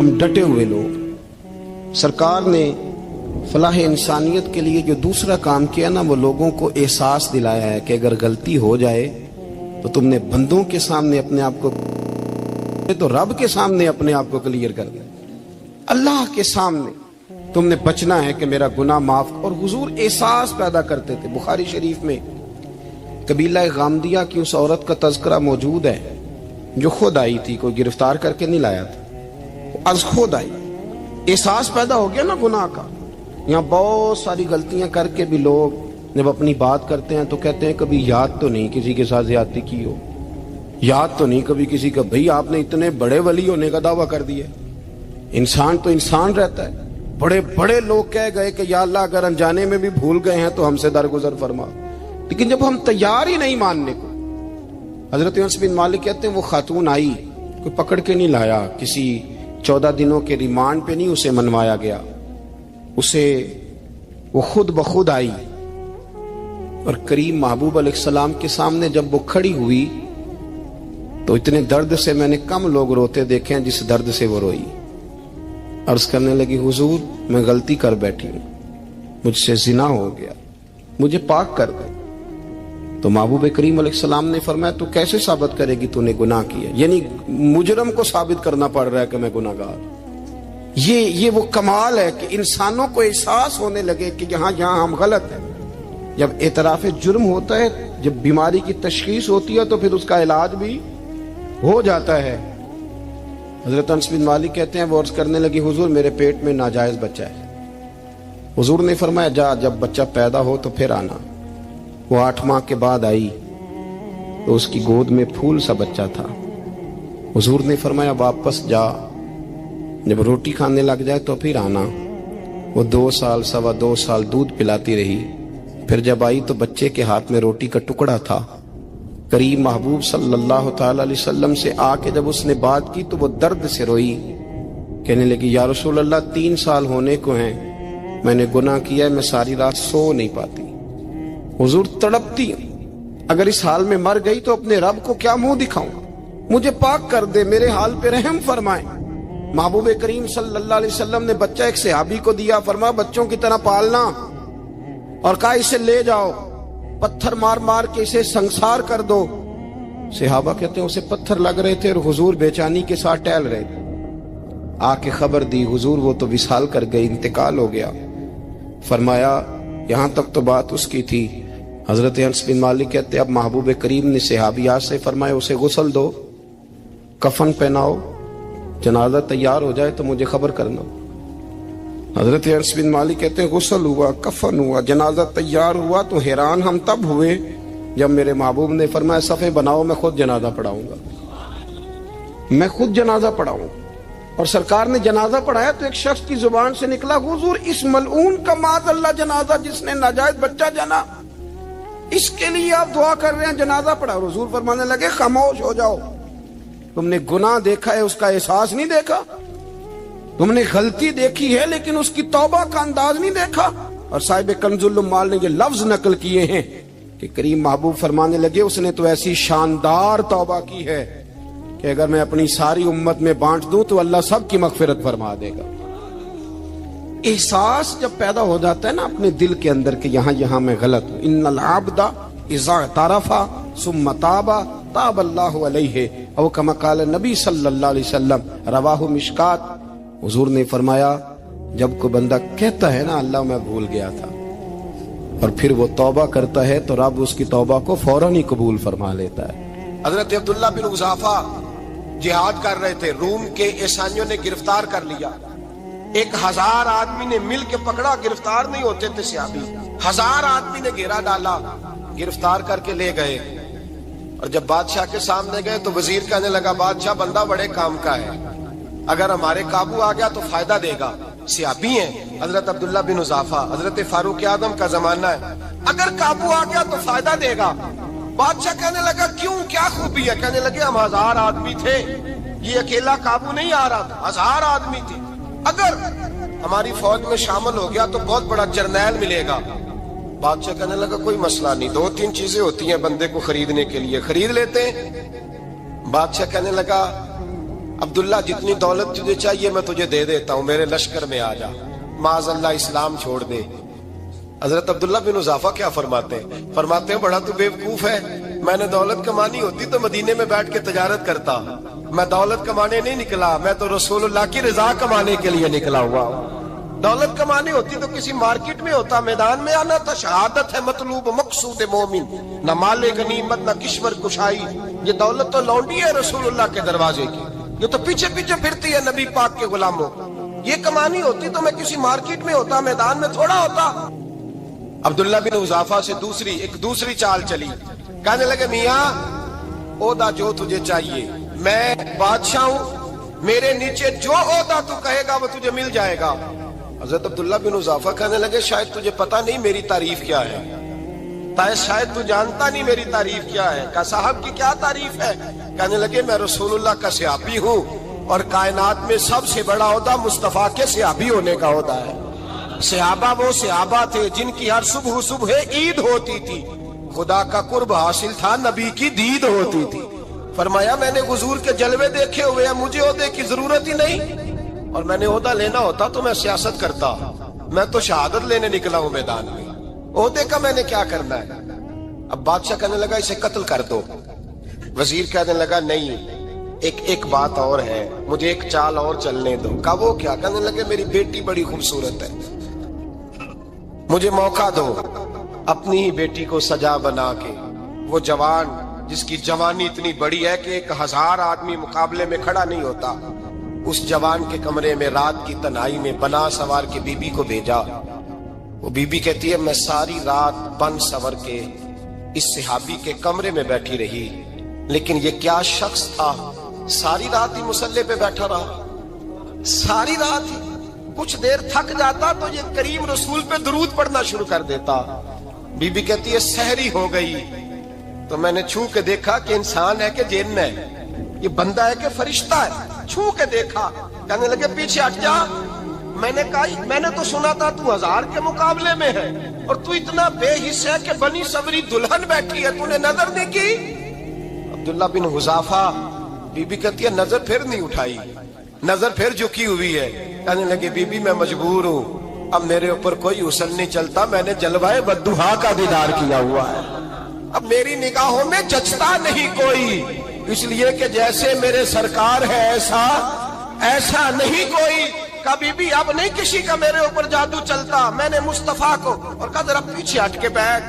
ہم ڈٹے ہوئے لوگ. سرکار نے فلاح انسانیت کے لیے جو دوسرا کام کیا نا، وہ لوگوں کو احساس دلایا ہے کہ اگر غلطی ہو جائے تو تم نے بندوں کے سامنے اپنے آپ کو، تو رب کے سامنے اپنے آپ کو کلیئر کر دیا. اللہ کے سامنے تم نے بچنا ہے کہ میرا گناہ معاف. اور حضور احساس پیدا کرتے تھے. بخاری شریف میں قبیلہ غامدیہ کی اس عورت کا تذکرہ موجود ہے جو خود آئی تھی، کوئی گرفتار کر کے نہیں لایا تھا، وہ از خود آئی. احساس پیدا ہو گیا نا گناہ کا. یہاں بہت ساری غلطیاں کر کے بھی لوگ جب اپنی بات کرتے ہیں تو کہتے ہیں کبھی یاد تو نہیں کسی کے ساتھ زیادتی کی ہو، یاد تو نہیں کبھی کسی کا. بھئی آپ نے اتنے بڑے ولی ہونے کا دعویٰ کر دیا. انسان تو انسان رہتا ہے. بڑے بڑے لوگ کہہ گئے کہ یا اللہ اگر انجانے میں بھی بھول گئے ہیں تو ہم سے درگزر فرما. لیکن جب ہم تیار ہی نہیں ماننے کو. حضرت انس بن مالک کہتے ہیں وہ خاتون آئی، کوئی پکڑ کے نہیں لایا، کسی 14 دنوں کے ریمانڈ پہ نہیں اسے منوایا گیا، اسے وہ خود بخود آئی. اور کریم محبوب علیہ السلام کے سامنے جب وہ کھڑی ہوئی تو اتنے درد سے میں نے کم لوگ روتے دیکھے ہیں جس درد سے وہ روئی. عرض کرنے لگی حضور میں غلطی کر بیٹھی ہوں، مجھ سے زنا ہو گیا، مجھے پاک کر دے. تو محبوب کریم علیہ السلام نے فرمایا تو کیسے ثابت کرے گی تو نے گناہ کیا؟ یعنی مجرم کو ثابت کرنا پڑ رہا ہے کہ میں گناہ گار. یہ وہ کمال ہے کہ انسانوں کو احساس ہونے لگے کہ یہاں ہم غلط ہیں. جب اعتراف جرم ہوتا ہے، جب بیماری کی تشخیص ہوتی ہے تو پھر اس کا علاج بھی ہو جاتا ہے. حضرت انس بن مالک کہتے ہیں وہ عرض کرنے لگی حضور میرے پیٹ میں ناجائز بچہ ہے. حضور نے فرمایا جا جب بچہ پیدا ہو تو پھر آنا. وہ 8 ماہ کے بعد آئی تو اس کی گود میں پھول سا بچہ تھا. حضور نے فرمایا واپس جا، جب روٹی کھانے لگ جائے تو پھر آنا. وہ 2 سال 2.25 سال دودھ پلاتی رہی. پھر جب آئی تو بچے کے ہاتھ میں روٹی کا ٹکڑا تھا. کریم محبوب صلی اللہ تعالی علیہ وسلم سے آ کے جب اس نے بات کی تو وہ درد سے روئی، کہنے لگی یا رسول اللہ 3 سال ہونے کو ہیں، میں نے گناہ کیا ہے، میں ساری رات سو نہیں پاتی. حضور تڑپتی اگر اس حال میں مر گئی تو اپنے رب کو کیا منہ دکھاؤں، مجھے پاک کر دے، میرے حال پہ رحم فرمائے. محبوب کریم صلی اللہ علیہ وسلم نے بچہ ایک صحابی کو دیا، فرمایا بچوں کی طرح پالنا، اور کہا اسے لے جاؤ، پتھر مار مار کے اسے سنسار کر دو. صحابہ کہتے ہیں اسے پتھر لگ رہے تھے اور حضور بے چینی کے ساتھ ٹہل رہے تھے. آ کے خبر دی حضور وہ تو وصال کر گئی، انتقال ہو گیا. فرمایا یہاں تک تو بات اس کی تھی. حضرت انس بن مالک کہتے اب محبوب کریم نے صحابیات سے فرمایا اسے غسل دو، کفن پہناؤ، جنازہ تیار ہو جائے تو مجھے خبر کرنا. حضرت انس بن مالک کہتے ہیں غسل ہوا، کفن ہوا، جنازہ تیار ہوا تو حیران ہم تب ہوئے جب میرے محبوب نے فرمایا صفے بناؤ، میں خود جنازہ پڑھاؤں گا، میں خود جنازہ پڑھاؤں گا. اور سرکار نے جنازہ پڑھایا تو ایک شخص کی زبان سے نکلا حضور اس ملعون کا معاذ اللہ جنازہ جس نے ناجائز بچہ جنا، اس کے لیے آپ دعا کر رہے ہیں، جنازہ پڑھا. اور حضور فرمانے لگے خاموش ہو جاؤ، تم نے گناہ دیکھا ہے اس کا احساس نہیں دیکھا، تم نے غلطی دیکھی ہے لیکن اس کی توبہ کا انداز نہیں دیکھا. اور صاحب کنز العمال نے یہ لفظ نقل کیے ہیں کہ کریم محبوب فرمانے لگے اس نے تو ایسی شاندار توبہ کی ہے کہ اگر میں اپنی ساری امت میں بانٹ دوں تو اللہ سب کی مغفرت فرما دے گا. احساس جب پیدا ہو جاتا ہے نا اپنے دل کے اندر کہ یہاں میں غلط ہوں. ان العبد اذا اعترف ثم تاب تاب اللہ علیہ او کما قال نبی صلی اللہ علیہ وسلم، رواہ مشکات. حضور نے فرمایا جب کوئی بندہ کہتا ہے نا اللہ میں بھول گیا تھا اور پھر وہ توبہ کرتا ہے تو رب اس کی توبہ کو فوراً ہی قبول فرما لیتا ہے. حضرت عبداللہ بن حذافہ جہاد کر رہے تھے، روم کے عیسائیوں نے گرفتار کر لیا. 1000 آدمی نے مل کے پکڑا، گرفتار نہیں ہوتے تھے صحابی. 1000 آدمی نے گھیرا ڈالا، گرفتار کر کے لے گئے. اور جب بادشاہ کے سامنے گئے تو وزیر کہنے لگا بادشاہ بندہ بڑے کام کا ہے، اگر ہمارے قابو آ گیا تو فائدہ دے گا. صحابی ہیں حضرت عبداللہ بن حذافہ، حضرت فاروق اعظم کا زمانہ ہے، اگر قابو آ گیا تو فائدہ دے گا. بادشاہ کہنے لگا کیوں، کیا خوبی ہے؟ کہنے لگے ہم 1000 آدمی تھے، یہ اکیلا قابو نہیں آ رہا تھا، 1000 آدمی تھے، اگر ہماری فوج میں شامل ہو گیا تو بہت بڑا جرنیل ملے گا. بادشاہ کہنے لگا کوئی مسئلہ نہیں، 2-3 چیزیں ہوتی ہیں بندے کو خریدنے کے لیے، خرید لیتے ہیں. بادشاہ کہنے لگا عبداللہ جتنی دولت تجھے چاہیے میں تجھے دے دیتا ہوں، میرے لشکر میں آ جا، معاذ اللہ اسلام چھوڑ دے۔ حضرت عبداللہ بن حذافہ کیا فرماتے ہیں بڑا تو بیوقوف ہے، میں نے دولت کمانی ہوتی تو مدینے میں بیٹھ کے تجارت کرتا، میں دولت کمانے نہیں نکلا، میں تو رسول اللہ کی رضا کمانے کے لیے نکلا ہوا ہوں۔ دولت کمانی ہوتی تو کسی مارکیٹ میں ہوتا، میدان میں آنا تھا، شہادت ہے مطلوب مقصود مومن، نہ مال غنیمت نہ کشور کشائی، یہ دولت تو لونڈی ہے رسول اللہ کے دروازے کی، یہ تو پیچھے پیچھے پھرتی ہے نبی پاک کے غلاموں، یہ کمانی ہوتی تو میں کسی مارکیٹ میں ہوتا، میدان میں تھوڑا ہوتا۔ عبداللہ بن حذافہ سے ایک دوسری چال چلی، کہنے لگے میاں عہدہ جو تجھے چاہیے، میں بادشاہ ہوں، میرے نیچے جو عہدہ تو کہے گا وہ تجھے مل جائے گا۔ حضرت عبداللہ بن حذافہ کہنے لگے شاید تجھے پتہ نہیں میری تعریف کیا ہے، شاید تو جانتا نہیں میری تعریف کیا ہے۔ کہا صاحب کی کیا تعریف ہے؟ کہنے لگے میں رسول اللہ کا صحابی ہوں اور کائنات میں سب سے بڑا عہدہ مصطفیٰ کے صحابی ہونے کا عہدہ ہے۔ صحابہ وہ صحابہ تھے جن کی ہر صبح عید ہوتی تھی، خدا کا قرب حاصل تھا، نبی کی دید ہوتی تھی۔ فرمایا میں نے حضور کے جلوے دیکھے ہوئے ہیں، مجھے عہدے کی ضرورت ہی نہیں، اور میں نے عہدہ لینا ہوتا تو میں سیاست کرتا، میں تو شہادت لینے نکلا ہوں میدان میں، عہدے کا میں نے کیا کرنا ہے۔ اب بادشاہ کہنے لگا اسے قتل کر دو، وزیر کہنے لگا نہیں، ایک بات اور ہے، مجھے ایک چال اور چلنے دو۔ کہا وہ کیا؟ کہنے لگے میری بیٹی بڑی خوبصورت ہے، مجھے موقع دو اپنی ہی بیٹی کو سجا بنا کے، وہ جوان جس کی جوانی اتنی بڑی ہے کہ 1000 آدمی مقابلے میں کھڑا نہیں ہوتا، اس جوان کے کمرے میں رات کی تنہائی میں بنا سوار کے بی بی کو بھیجا۔ وہ بی بی کہتی ہے میں ساری رات بن سور کے اس صحابی کے کمرے میں بیٹھی رہی، لیکن یہ کیا شخص تھا، ساری رات ہی مسلح پہ بیٹھا رہا، ساری رات ہی، کچھ دیر تھک جاتا تو یہ کریم رسول پہ درود پڑھنا شروع کر دیتا۔ بی بی کہتی ہے سحری ہو گئی تو میں نے چھو کے دیکھا کہ انسان ہے کہ جن ہے، یہ بندہ ہے کہ فرشتہ ہے، چھو کے دیکھا۔ کہنے لگے پیچھے ہٹ جا، میں نے کہا میں نے تو سنا تھا تو 1000 کے مقابلے میں ہے اور تو اتنا بے حس ہے کہ بنی صبری دلہن بیٹھی ہے، تو نے نظر نہیں کی؟ عبداللہ بن حذافہ، بی بی کہتی ہے نظر پھر نہیں اٹھائی، نظر پھر جھکی ہوئی ہے۔ کہنے لگے بی بی میں مجبور ہوں، اب میرے اوپر کوئی حسن نہیں چلتا، میں نے جلوہ بدوحا کا دیدار کیا ہوا ہے، اب میری نگاہوں میں جچتا نہیں کوئی، اس لیے کہ جیسے میرے سرکار ہے ایسا نہیں کوئی۔ کبھی بھی اب نہیں کسی کا میرے اوپر جادو چلتا، میں نے مصطفیٰ کو، اور کہا ذرا پیچھے ہٹ کے بیٹھ،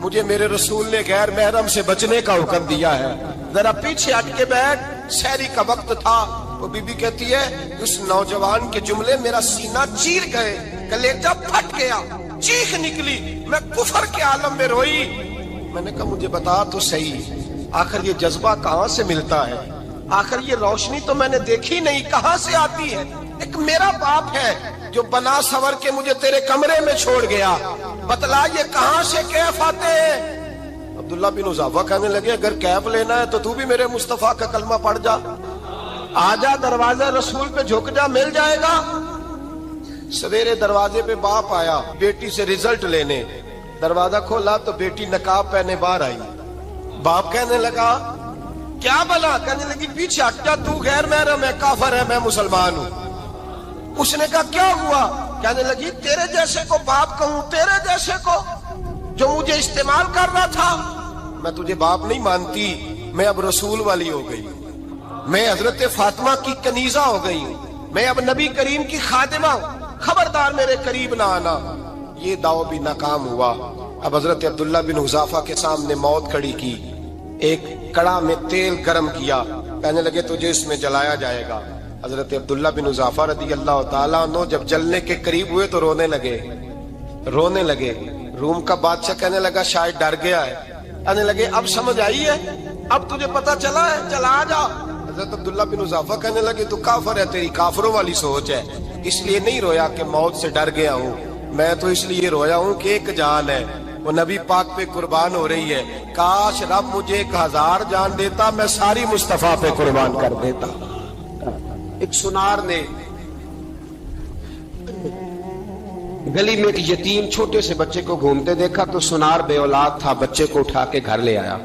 مجھے میرے رسول نے غیر محرم سے بچنے کا حکم دیا ہے، ذرا پیچھے ہٹ کے بیٹھ۔ سحری کا وقت تھا، وہ بی بی کہتی ہے اس نوجوان کے جملے میرا سینہ چیر گئے، کلیجہ پھٹ گیا، چیخ نکلی، میں کفر کے عالم میں روئی۔ میں نے کہا مجھے بتا تو صحیح، آخر یہ جذبہ کہاں سے ملتا ہے، آخر یہ روشنی تو میں نے دیکھی نہیں، کہاں سے آتی ہے؟ ایک میرا باپ ہے جو بنا سور کے مجھے تیرے کمرے میں چھوڑ گیا، بتلا یہ کہاں سے کیف آتے ہیں؟ عبداللہ بن حذافہ کہنے لگے اگر کیف لینا ہے تو بھی میرے مصطفیٰ کا کلمہ پڑھ جا، آجا دروازے رسول پہ جھک جا، مل جائے گا۔ سویرے دروازے پہ باپ آیا بیٹی سے رزلٹ لینے، دروازہ کھولا تو بیٹی نقاب پہنے باہر آئی، باپ کہنے لگا کیا بلا؟ کہنے لگی پیچھے ہٹ جا، تو غیر محرم ہے، کافر ہے، میں مسلمان ہوں۔ اس نے کہا کیا ہوا؟ کہنے لگی تیرے جیسے کو باپ کہوں، تیرے جیسے کو جو مجھے استعمال کر رہا تھا، میں تجھے باپ نہیں مانتی، میں اب رسول والی ہو گئی، میں حضرت فاطمہ کی کنیزہ ہو گئی ہوں، میں اب نبی کریم کی خادمہ ہوں، خبردار میرے قریب نہ آنا۔ یہ دعو بھی ناکام ہوا۔ اب حضرت عبداللہ بن حذافہ کے سامنے موت کھڑی کی، ایک کڑا میں تیل گرم کیا، کہنے لگے تجھے اس میں جلایا جائے گا۔ حضرت عبداللہ بن حذافہ رضی اللہ تعالیٰ عنہ جب جلنے کے قریب ہوئے تو رونے لگے۔ روم کا بادشاہ کہنے لگا شاید ڈر گیا ہے، کہنے لگے اب سمجھ آئی ہے، اب تجھے پتا چلا ہے، چلا جا۔ حضرت عبداللہ بن حذافہ کہنے لگے تو کافر ہے، تیری کافروں والی سوچ ہے، اس لیے نہیں رویا کہ موت سے ڈر گیا ہوں، میں تو اس لیے رویا ہوں کہ ایک جان ہے، وہ نبی پاک پہ قربان ہو رہی ہے، کاش رب مجھے 1000 جان دیتا، میں ساری مصطفیٰ پہ قربان کر دیتا۔ ایک سنار نے گلی میں ایک یتیم چھوٹے سے بچے کو گھومتے دیکھا تو سنار بے اولاد تھا، بچے کو اٹھا کے گھر لے آیا۔